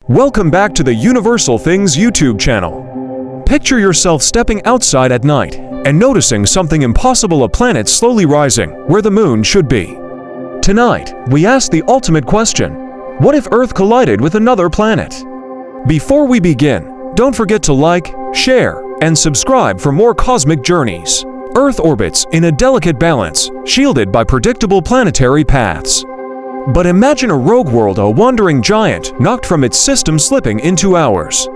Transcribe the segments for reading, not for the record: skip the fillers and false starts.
Welcome back to the Universal Things YouTube channel. Picture yourself stepping outside at night and noticing something impossible, a planet slowly rising where the moon should be. Tonight, we ask the ultimate question: what if Earth collided with another planet? Before we begin, don't forget to like, share, and subscribe for more cosmic journeys. Earth orbits in a delicate balance, shielded by predictable planetary paths. But imagine a rogue world, a wandering giant knocked from its system, slipping into ours.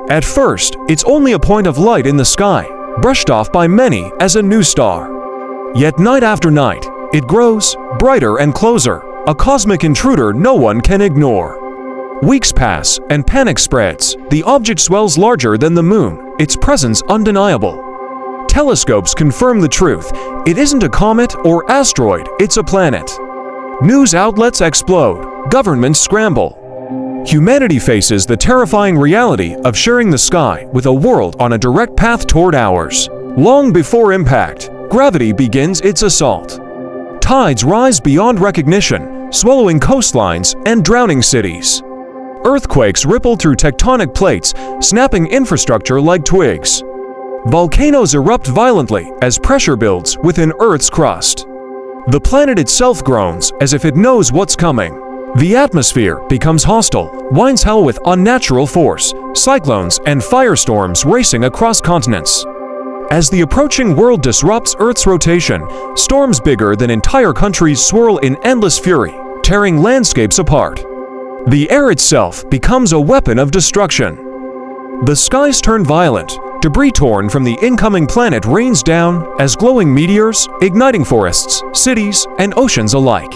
At first, it's only a point of light in the sky, brushed off by many as a new star. Yet night after night, it grows brighter and closer, a cosmic intruder no one can ignore. Weeks pass and panic spreads. The object swells larger than the moon, its presence undeniable. Telescopes confirm the truth. It isn't a comet or asteroid, it's a planet. News outlets explode, governments scramble. Humanity faces the terrifying reality of sharing the sky with a world on a direct path toward ours. Long before impact, gravity begins its assault. Tides rise beyond recognition, swallowing coastlines and drowning cities. Earthquakes ripple through tectonic plates, snapping infrastructure like twigs. Volcanoes erupt violently as pressure builds within Earth's crust. The planet itself groans as if it knows what's coming. The atmosphere becomes hostile, winds howl with unnatural force, cyclones and firestorms racing across continents. As the approaching world disrupts Earth's rotation, storms bigger than entire countries swirl in endless fury, tearing landscapes apart. The air itself becomes a weapon of destruction. The skies turn violent. Debris torn from the incoming planet rains down as glowing meteors, igniting forests, cities, and oceans alike.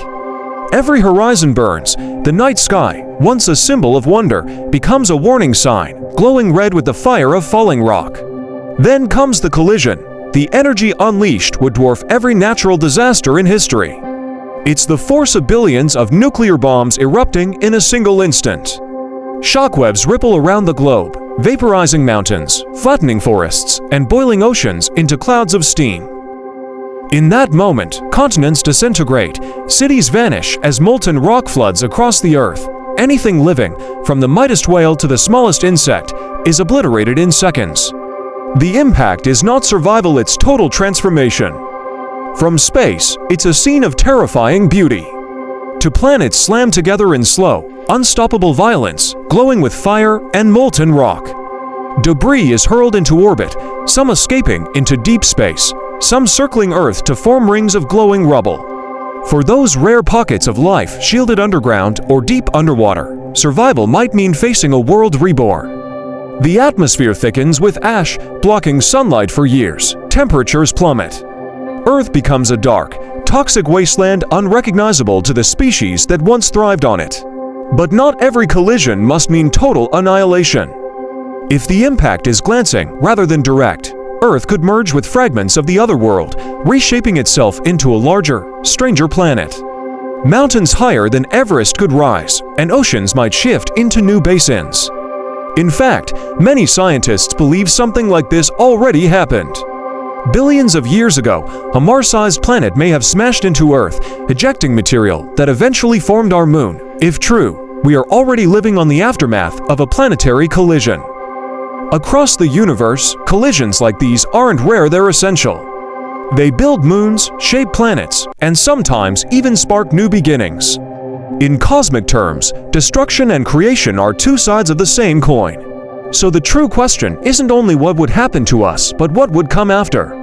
Every horizon burns. The night sky, once a symbol of wonder, becomes a warning sign, glowing red with the fire of falling rock. Then comes the collision. The energy unleashed would dwarf every natural disaster in history. It's the force of billions of nuclear bombs erupting in a single instant. Shockwaves ripple around the globe, vaporizing mountains, flattening forests, and boiling oceans into clouds of steam. In that moment, continents disintegrate, cities vanish as molten rock floods across the earth. Anything living, from the mightiest whale to the smallest insect, is obliterated in seconds. The impact is not survival, it's total transformation. From space, it's a scene of terrifying beauty. To planets slammed together in slow, unstoppable violence, glowing with fire and molten rock. Debris is hurled into orbit, some escaping into deep space, some circling Earth to form rings of glowing rubble. For those rare pockets of life shielded underground or deep underwater, survival might mean facing a world reborn. The atmosphere thickens with ash, blocking sunlight for years. Temperatures plummet. Earth becomes a dark, toxic wasteland unrecognizable to the species that once thrived on it. But not every collision must mean total annihilation. If the impact is glancing rather than direct, Earth could merge with fragments of the other world, reshaping itself into a larger, stranger planet. Mountains higher than Everest could rise, and oceans might shift into new basins. In fact, many scientists believe something like this already happened. Billions of years ago, a Mars-sized planet may have smashed into Earth, ejecting material that eventually formed our moon. If true, we are already living on the aftermath of a planetary collision. Across the universe, collisions like these aren't rare, they're essential. They build moons, shape planets, and sometimes even spark new beginnings. In cosmic terms, destruction and creation are two sides of the same coin. So the true question isn't only what would happen to us, but what would come after.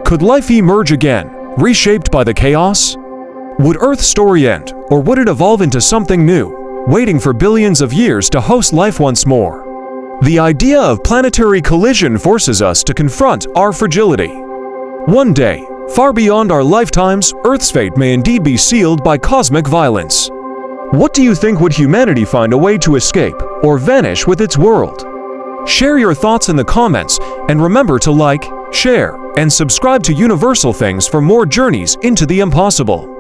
Could life emerge again, reshaped by the chaos? Would Earth's story end, or would it evolve into something new, waiting for billions of years to host life once more? The idea of planetary collision forces us to confront our fragility. One day, far beyond our lifetimes, Earth's fate may indeed be sealed by cosmic violence. What do you think? Would humanity find a way to escape, or vanish with its world? Share your thoughts in the comments, and remember to like, share, and subscribe to Universal Things for more journeys into the impossible.